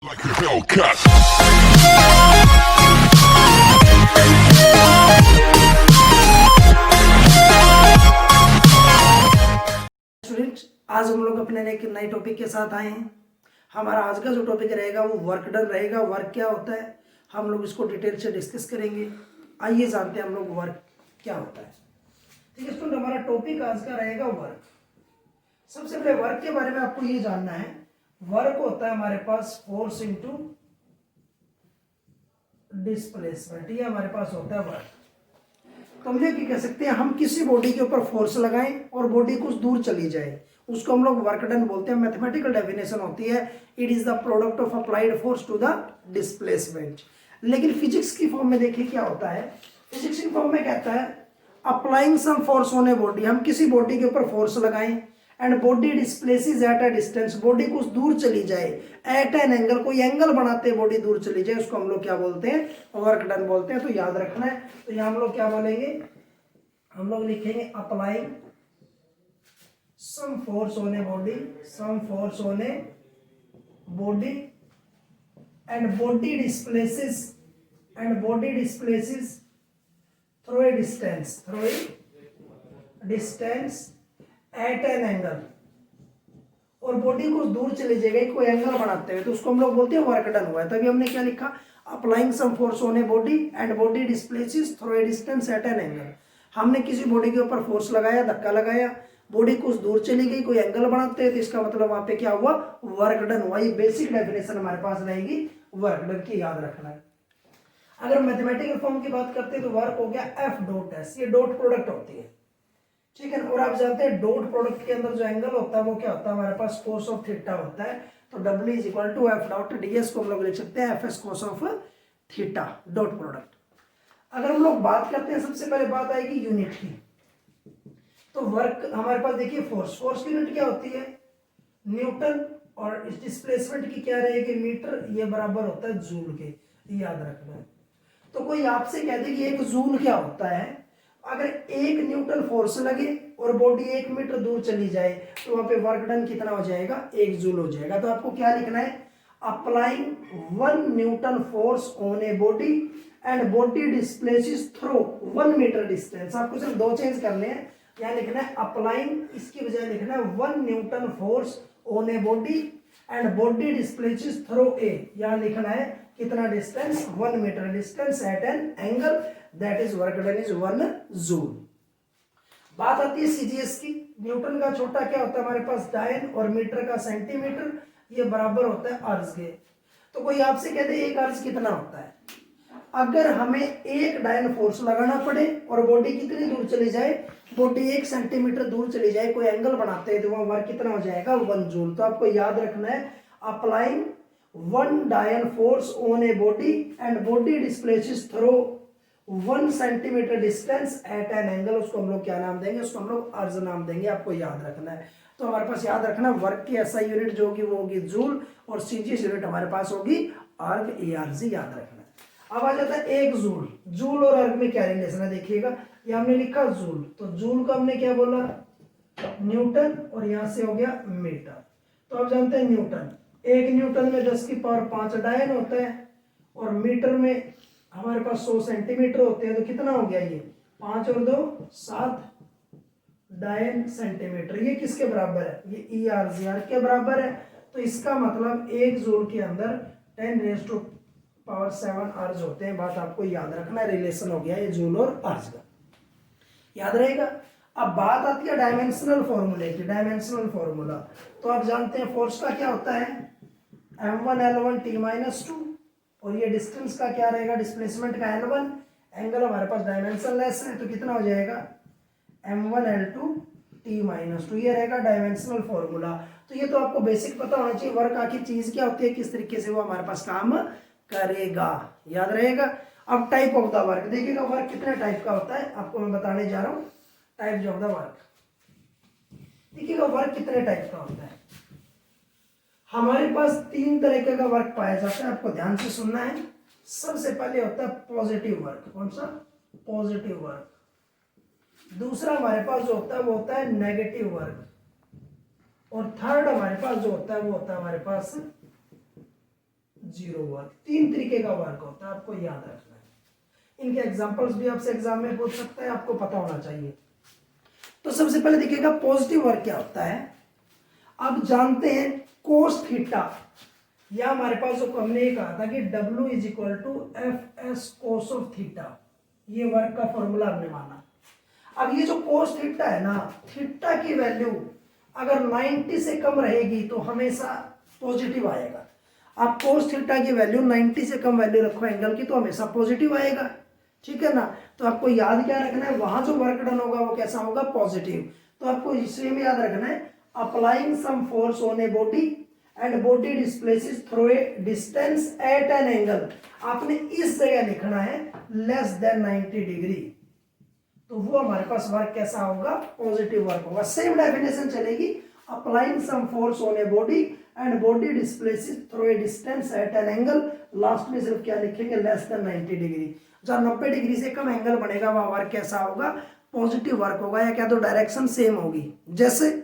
Like a Hellcat. Student, आज हम लोग अपने एक नए टॉपिक के साथ आए हैं। हमारा आज का जो टॉपिक रहेगा वो वर्क डन रहेगा। वर्क क्या होता है हम लोग इसको डिटेल से डिस्कस करेंगे। आइए जानते हैं हम लोग वर्क क्या होता है। ठीक है स्टूडेंट, हमारा टॉपिक आज का रहेगा वर्क। सबसे पहले वर्क के बारे में आपको ये जानना है। वर्क होता है हमारे पास फोर्स इनटू डिस्प्लेसमेंट, ये हमारे पास होता है वर्क। तो हम ये कह सकते हैं, हम किसी बॉडी के ऊपर फोर्स लगाएं और बॉडी कुछ दूर चली जाए, उसको हम लोग वर्क डन बोलते हैं। मैथमेटिकल डेफिनेशन होती है, it is the product of applied force to the displacement. लेकिन फिजिक्स की फॉर्म में देखिए क्या होता है। फिजिक्स की फॉर्म में कहता है applying some force on a body, हम किसी बॉडी के ऊपर फोर्स लगाएं and body displaces at a distance, body कुछ दूर चली जाए एट एन एंगल, कोई एंगल बनाते हैं बॉडी दूर चली जाए, उसको हम लोग क्या बोलते हैं, वर्क डन बोलते हैं। तो याद रखना है। तो यहाँ हम लोग क्या बोलेंगे, हम लोग लिखेंगे applying some force on a body, some force on a body and body displaces through a distance at an angle, और बॉडी को दूर चले जाएगा कोई एंगल बनाते हुए, तो उसको हम लोग बोलते हैं वर्क डन हुआ है। तभी हमने क्या लिखा, applying some force on a body and body displaces through a distance at an angle. हमने किसी बॉडी के ऊपर फोर्स लगाया, धक्का लगाया, बॉडी कुछ दूर चली गई, कोई एंगल बनाते हैं, तो इसका मतलब वहां पे क्या हुआ, वर्क डन हुआ। ये बेसिक डेफिनेशन हमारे पास रहेगी वर्क डन की, याद रखना है। अगर मैथमेटिकल फॉर्म की बात करते हैं तो वर्क हो गया एफ डॉट एस, ये डॉट प्रोडक्ट होती है, ठीक है। और आप जानते हैं डॉट प्रोडक्ट के अंदर जो एंगल होता है वो क्या होता है, हमारे पास कोस ऑफ थीटा होता है। तो W is equal to F dot D S को हम लोग लिख सकते हैं F S cos of theta, dot product. अगर हम लोग बात करते हैं, सबसे पहले बात आएगी यूनिट की। तो वर्क हमारे पास देखिए फोर्स की यूनिट क्या होती है, न्यूटन, और इस डिस्प्लेसमेंट की क्या रहेगी, मीटर, ये बराबर होता है जूल के, याद रखना है। तो कोई आपसे कह दे कि एक जूल क्या होता है, अगर 1 न्यूटन फोर्स लगे और बॉडी 1 मीटर दूर चली जाए तो वहां पे वर्क डन कितना हो जाएगा, 1 जूल हो जाएगा। तो आपको क्या लिखना है, applying 1 newton force on a body and body displaces through 1 metre distance. आपको सिर्फ 2 चेंज करने हैं, यहाँ लिखना है अप्लाइंग, इसकी बजाय लिखना है 1 newton force on a body and body displaces through a, यहाँ लिखना है कितना distance, 1 metre distance at an angle, that is work done is 1 joule. बात आती है सीजीएस की। न्यूटन का छोटा क्या होता है हमारे पास, डायन, और मीटर का सेंटीमीटर, ये बराबर होता है अर्ज के। तो कोई आपसे कहते हैं 1 अर्ज कितना होता है, अगर हमें 1 डायन फोर्स लगाना पड़े और बॉडी कितनी दूर चली जाए, बॉडी 1 सेंटीमीटर दूर चली जाए, कोई एंगल बनाते हैं, तो वहां वर्क कितना हो जाएगा, 1 जूल। तो आपको याद रखना है applying 1 dyne force on a body and body displaces through 1 centimetre distance at an angle, उसको हम लोग क्या नाम देंगे, उसको हम लोग अर्ज नाम देंगे। आपको याद रखना है। तो हमारे पास याद रखना वर्क की एसआई यूनिट जो होगी वो होगी जूल, और सीजीएस यूनिट हमारे पास होगी अर्ग, एआरजी, याद रखना है। अब आ जाता है 1 जूल। जूल और अर्ग में क्या रिलेशन है देखिएगा, ये हमने लिखा जूल, तो जूल को हमने क्या बोला, न्यूटन, और यहां से हो गया मीटर। तो आप जानते हैं न्यूटन, 1 न्यूटन में 10 की पावर 5 डायन होता है, और मीटर में हमारे पास 100 सेंटीमीटर होते हैं, तो कितना हो गया ये, 5 और 2 7 डायन सेंटीमीटर। ये किसके बराबर है, ये ई आर जी आर के बराबर है। तो इसका मतलब 1 जूल के अंदर 10 रेज़ टू पावर 7 अर्ज होते हैं। बात आपको याद रखना है, रिलेशन हो गया ये जूल और अर्ज का, याद रहेगा। अब बात आती है डायमेंशनल फॉर्मूले की, डायमेंशनल फॉर्मूला। तो आप जानते हैं फोर्स का क्या होता है, m1l1 t-2, और ये डिस्टेंस का क्या रहेगा, डिस्प्लेसमेंट का n1, एंगल हमारे पास डायमेंशनलेस है, तो कितना हो जाएगा, m1l2 t-2, ये रहेगा डायमेंशनल फॉर्मूला। तो ये तो आपको बेसिक पता होना चाहिए, वर्क आखिर चीज क्या होती है, किस तरीके से वो हमारे पास काम करेगा, याद रहेगा। अब टाइप ऑफ द वर्क देखिएगा, वर्क कितने टाइप का होता है आपको मैं बताने जा रहा हूं। टाइप ऑफ द वर्क देखिएगा, वर्क कितने टाइप का होता है। हमारे पास 3 तरीके का वर्क पाया जाता है, आपको ध्यान से सुनना है। सबसे पहले होता है पॉजिटिव वर्क, कौन सा, पॉजिटिव वर्क। दूसरा हमारे पास जो होता है वो होता है नेगेटिव वर्क, और थर्ड हमारे पास जो होता है वो होता है हमारे पास जीरो वर्क। तीन तरीके का वर्क होता है, आपको याद रखना है। इनके एग्जांपल्स भी आपसे एग्जाम में पूछ सकते हैं, आपको पता होना चाहिए। तो सबसे पहले देखिएगा पॉजिटिव वर्क क्या होता है। अब जानते हैं कोस थीटा, या हमारे पास जो हमने ये कहा था कि W is equal to F S cos of theta, ये वर्क का फॉर्मूला हमने माना। अब ये जो कोस थीटा है ना, थीटा की वैल्यू अगर 90 से कम रहेगी तो हमेशा पॉजिटिव आएगा। आप कोस थीटा की वैल्यू 90 से कम वैल्यू रखो एंगल की तो हमेशा पॉजिटिव आएगा, ठीक है ना। तो आपको याद क्या रखना है, वहां जो वर्क डन होगा वो कैसा होगा, पॉजिटिव। तो आपको इसलिए में याद रखना है applying some force on a body and body displaces through a distance at an angle. आपने इस जगह लिखना है लेस देन 90 डिग्री, तो वो हमारे पास वर्क कैसा होगा, पॉजिटिव वर्क होगा। सेम डेफिनेशन चलेगी, applying some force on a body and body displaces through a distance at an angle, last में सिर्फ क्या लिखेंगे, लेस देन 90 डिग्री। जब 90 डिग्री से कम एंगल बनेगा वह वर्क कैसा होगा, पॉजिटिव वर्क होगा, या क्या तो डायरेक्शन सेम होगी। जैसे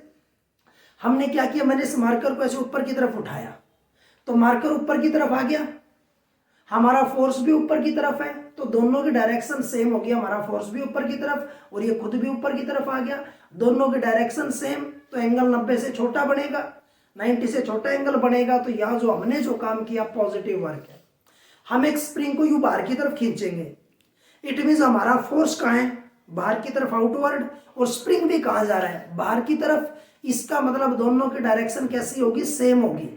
हमने क्या किया, मैंने इस मार्कर को ऐसे ऊपर की तरफ उठाया तो मार्कर ऊपर की तरफ आ गया, हमारा फोर्स भी ऊपर की तरफ है, तो दोनों की डायरेक्शन सेम होगी। हमारा फोर्स भी ऊपर की तरफ और ये खुद भी ऊपर की तरफ आ गया, दोनों की डायरेक्शन सेम, तो एंगल 90 से छोटा बनेगा, 90 से छोटा एंगल बनेगा। तो यहाँ जो हमने जो काम किया पॉजिटिव वर्क है। हम एक स्प्रिंग को यूं बाहर की तरफ खींचेंगे, इट मीन्स हमारा फोर्स कहाँ है, बाहर की तरफ आउटवर्ड, और स्प्रिंग भी कहाँ जा रहा है, बाहर की तरफ। इसका मतलब दोनों की डायरेक्शन कैसी होगी, सेम होगी,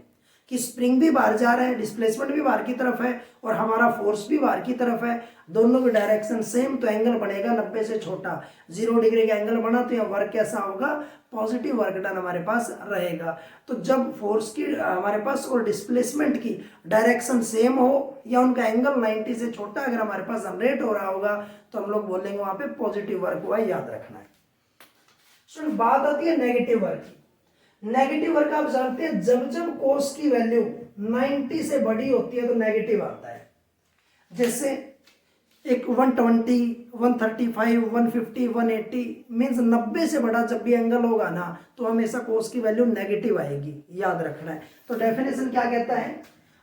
कि स्प्रिंग भी बाहर जा रहा है, डिस्प्लेसमेंट भी बाहर की तरफ है और हमारा फोर्स भी बाहर की तरफ है, दोनों की डायरेक्शन सेम, तो एंगल बनेगा 90 से छोटा, 0 डिग्री का एंगल बना, तो यह वर्क कैसा होगा, पॉजिटिव वर्क डन हमारे पास रहेगा। तो जब फोर्स की हमारे पास और डिस्प्लेसमेंट की डायरेक्शन सेम हो या उनका एंगल 90 से छोटा अगर हमारे पास जनरेट हो रहा होगा तो हम लोग बोलेंगे वहां पे पॉजिटिव वर्क हुआ, याद रखना है। सो बात आती है नेगेटिव वर्क की। नेगेटिव वर्क आप जानते हैं जब जब कोस की वैल्यू 90 से बड़ी होती है तो नेगेटिव आता है। जैसे एक 120, 135, 150, 180 मीन्स 90 से बड़ा जब भी एंगल होगा ना तो हमेशा कोस की वैल्यू नेगेटिव आएगी, याद रखना है। तो डेफिनेशन क्या कहता है,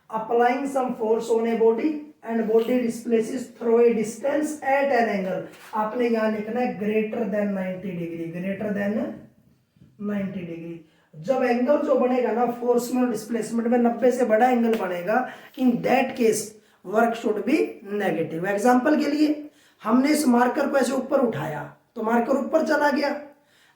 applying some force on a body and body displaces through a distance at an angle. आपने यहां लिखना है greater than 90 degree, greater than 90 degree. जब एंगल जो बनेगा ना फोर्स में और डिस्प्लेसमेंट में 90 से बड़ा एंगल बनेगा, in that case work should be negative. Example के लिए हमने इस मार्कर को ऐसे ऊपर उठाया तो मार्कर ऊपर चला गया,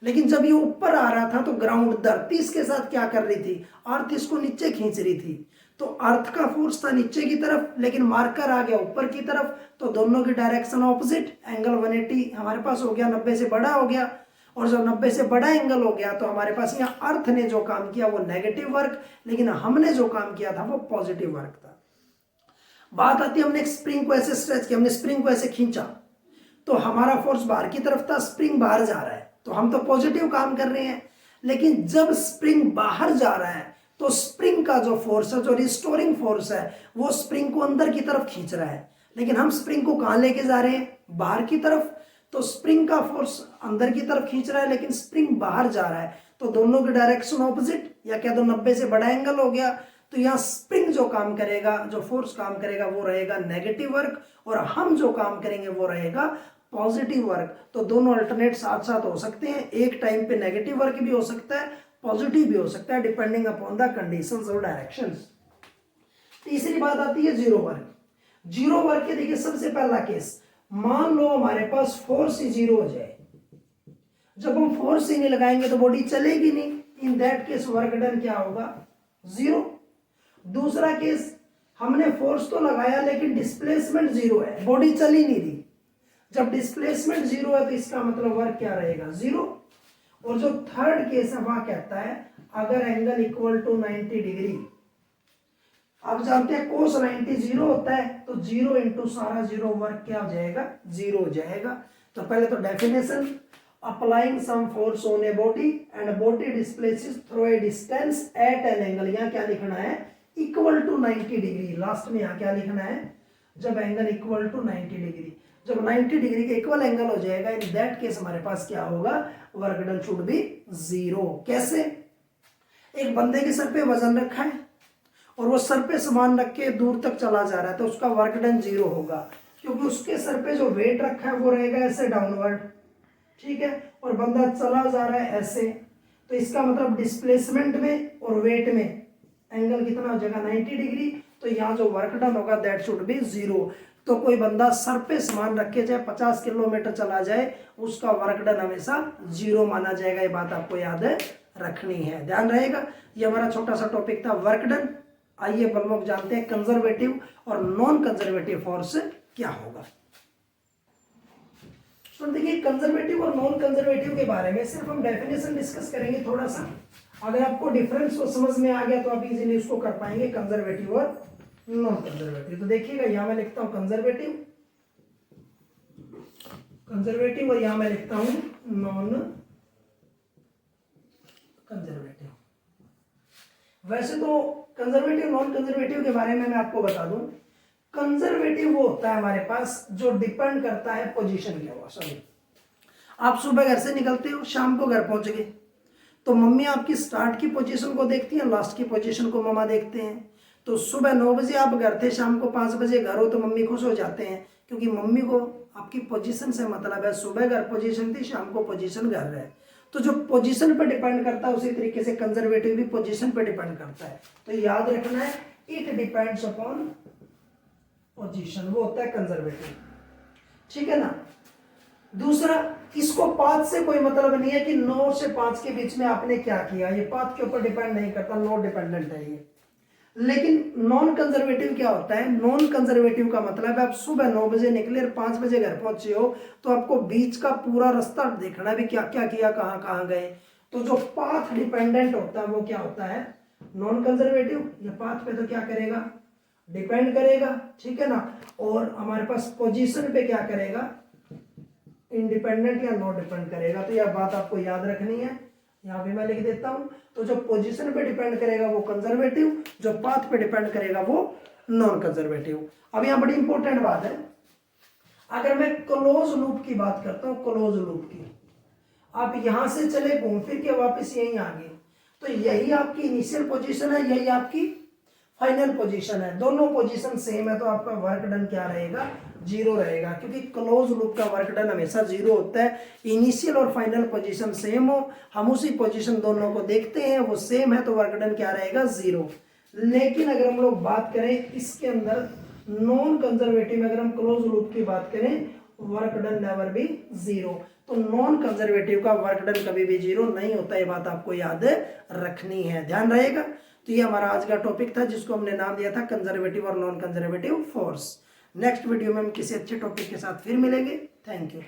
लेकिन जब ये ऊपर आ रहा था तो ग्राउंड धरती इसके साथ क्या कर रही थी, अर्थ इसको नीचे खींच रही थी। तो अर्थ का फोर्स था नीचे की तरफ लेकिन मार्कर आ गया ऊपर की तरफ, तो दोनों की डायरेक्शन ऑपोजिट, एंगल 180 हमारे पास हो गया, 90 से बड़ा हो गया। और जब 90 से बड़ा एंगल हो गया तो हमारे पास यहाँ अर्थ ने जो काम किया वो नेगेटिव वर्क, लेकिन हमने जो काम किया था वो पॉजिटिव वर्क था। बात आती है हमने एक स्प्रिंग को ऐसे स्ट्रेच किया, हमने स्प्रिंग को ऐसे खींचा तो हमारा फोर्स बाहर की तरफ था, स्प्रिंग बाहर जा रहा है तो हम तो पॉजिटिव काम कर रहे हैं। लेकिन जब स्प्रिंग बाहर जा रहा है तो स्प्रिंग का जो फोर्स है, जो रिस्टोरिंग फोर्स है, वो स्प्रिंग को अंदर की तरफ खींच रहा है। लेकिन हम स्प्रिंग को कहां लेके जा रहे हैं, बाहर की तरफ। तो स्प्रिंग का फोर्स अंदर की तरफ खींच रहा है लेकिन स्प्रिंग बाहर जा रहा है, तो दोनों की डायरेक्शन ऑपोजिट, या क्या तो 90 से बड़ा एंगल हो गया। तो यहाँ स्प्रिंग जो काम करेगा, जो फोर्स काम करेगा वो रहेगा नेगेटिव वर्क, और हम जो काम करेंगे वो रहेगा पॉजिटिव वर्क। तो दोनों अल्टरनेट साथ साथ हो सकते हैं, एक टाइम पे नेगेटिव वर्क भी हो सकता है, पॉजिटिव भी हो सकता है, डिपेंडिंग अपॉन द कंडीशंस और डायरेक्शंस। तीसरी बात आती है जीरो वर्क। जीरो वर्क के देखिए सबसे पहला केस, मान लो हमारे पास फोर्स ही जीरो हो जाए, जब हम फोर्स ही नहीं लगाएंगे तो बॉडी चलेगी नहीं, in that case work done क्या होगा, जीरो। दूसरा केस, हमने फोर्स तो लगाया लेकिन डिस्प्लेसमेंट जीरो है, बॉडी चल ही नहीं रही। जब डिस्प्लेसमेंट जीरो है तो इसका मतलब वर्क क्या रहेगा, जीरो। और जो थर्ड केस है वहां कहता है अगर एंगल इक्वल टू 90 डिग्री, आप जानते हैं कोस 90 जीरो होता है, तो जीरो इंटू सारा जीरो, वर्क क्या हो जाएगा, जीरो हो जाएगा। तो पहले तो definition, applying some force on a body and body displaces through a distance at an angle, यहाँ क्या लिखना है, इक्वल टू 90 डिग्री। लास्ट में यहाँ क्या लिखना है, जब एंगल इक्वल टू 90 डिग्री, जब 90 डिग्री के इक्वल एंगल हो जाएगा इन दैट केस हमारे पास क्या होगा, work done should be zero. कैसे, एक बंदे के सर पे वजन रखा है और वो सर पे सामान रख के दूर तक चला जा रहा है तो उसका वर्क डन 0 होगा, क्योंकि उसके सर पे जो वेट रखा है वो रहेगा ऐसे डाउनवर्ड, ठीक है, और बंदा चला जा रहा है ऐसे, तो इसका मतलब डिस्प्लेसमेंट में और वेट में एंगल कितना हो जाएगा 90 डिग्री। तो यहाँ जो वर्क डन होगा दैट शुड बी 0। तो कोई बंदा सर पे सामान रख के चाहे 50 किलोमीटर चला जाए उसका वर्क डन हमेशा 0 माना जाएगा। ये बात आपको याद रखनी है, ध्यान रहेगा। ये हमारा छोटा सा टॉपिक था वर्क डन। आइए हम लोग जानते हैं कंजर्वेटिव और नॉन कंजर्वेटिव फोर्स क्या होगा। तो देखिए कंजर्वेटिव और नॉन कंजर्वेटिव के बारे में सिर्फ हम डेफिनेशन डिस्कस करेंगे थोड़ा सा। अगर आपको डिफरेंस को समझ में आ गया तो आप इजीली उसको कर पाएंगे कंजर्वेटिव और नॉन कंजर्वेटिव। तो देखिएगा यहाँ मैं लिखता हूँ कंजर्वेटिव, कंजर्वेटिव, और यहाँ मैं लिखता हूँ नॉन कंजर्वेटिव। वैसे तो कंजर्वेटिव नॉन कंजर्वेटिव के बारे में मैं आपको बता दूं, कंजर्वेटिव वो होता है हमारे पास जो डिपेंड करता है पोजीशन के ऊपर। सॉरी, आप सुबह घर से निकलते हो, शाम को घर पहुंच गए, तो मम्मी आपकी स्टार्ट की पोजीशन को देखती है, लास्ट की पोजीशन को मम्मा देखते हैं। तो सुबह 9 बजे आप घर थे, शाम को 5 बजे घर हो, तो मम्मी खुश हो जाते हैं, क्योंकि मम्मी को आपकी पोजीशन से मतलब है। सुबह घर पोजीशन थी, शाम को पोजीशन घर है, तो जो पोजीशन पर डिपेंड करता है उसी तरीके से कंजर्वेटिव भी पोजीशन पर डिपेंड करता है। तो याद रखना है, इट डिपेंड्स अपॉन पोजीशन, वो होता है कंजर्वेटिव, ठीक है ना। दूसरा, इसको पाथ से कोई मतलब नहीं है कि 9 से 5 के बीच में आपने क्या किया, ये पाथ के ऊपर डिपेंड नहीं करता, नो डिपेंडेंट है ये। लेकिन नॉन कंजर्वेटिव क्या होता है, नॉन कंजर्वेटिव का मतलब है आप सुबह 9 बजे निकले और 5 बजे घर पहुंचे हो, तो आपको बीच का पूरा रास्ता देखना भी क्या क्या किया, कहाँ कहाँ गए। तो जो पाथ डिपेंडेंट होता है वो क्या होता है, नॉन कंजर्वेटिव। ये पाथ पे तो क्या करेगा, डिपेंड करेगा, ठीक है ना। और हमारे पास पोजीशन पे क्या करेगा, इंडिपेंडेंट या नॉट डिपेंड करेगा। तो यह बात आपको याद रखनी है, यहाँ पे मैं लिख देता हूं। तो जो पोजीशन पे डिपेंड करेगा वो कंजर्वेटिव, जो पाथ पे डिपेंड करेगा वो नॉन कंजर्वेटिव। अब यहाँ बड़ी इंपॉर्टेंट बात है, अगर मैं क्लोज लूप की बात करता हूँ, क्लोज लूप की, आप यहां से चले घूम फिर के वापस यहीं आ गए, तो यही आपकी इनिशियल पोजीशन है, यही आपकी फाइनल पोजीशन है, दोनों पोजीशन सेम है, तो आपका वर्क डन क्या रहेगा, 0 रहेगा, क्योंकि क्लोज लूप का वर्क डन हमेशा 0 होता है। इनिशियल और फाइनल पोजीशन सेम हो, हम उसी पोजीशन दोनों को देखते हैं, वो सेम है, तो वर्क डन क्या रहेगा, 0। लेकिन अगर हम लोग बात करें इसके अंदर नॉन कंजर्वेटिव में, अगर हम क्लोज लूप की बात करें, वर्क डन नेवर बी 0। तो नॉन कंजर्वेटिव का वर्क डन कभी भी 0 नहीं होता, ये बात आपको याद रखनी है, ध्यान रहेगा। तो ये हमारा आज का टॉपिक था जिसको हमने नाम दिया था कंजर्वेटिव और non conservative force. Next video में हम किसी अच्छे टॉपिक के साथ फिर मिलेंगे। Thank you.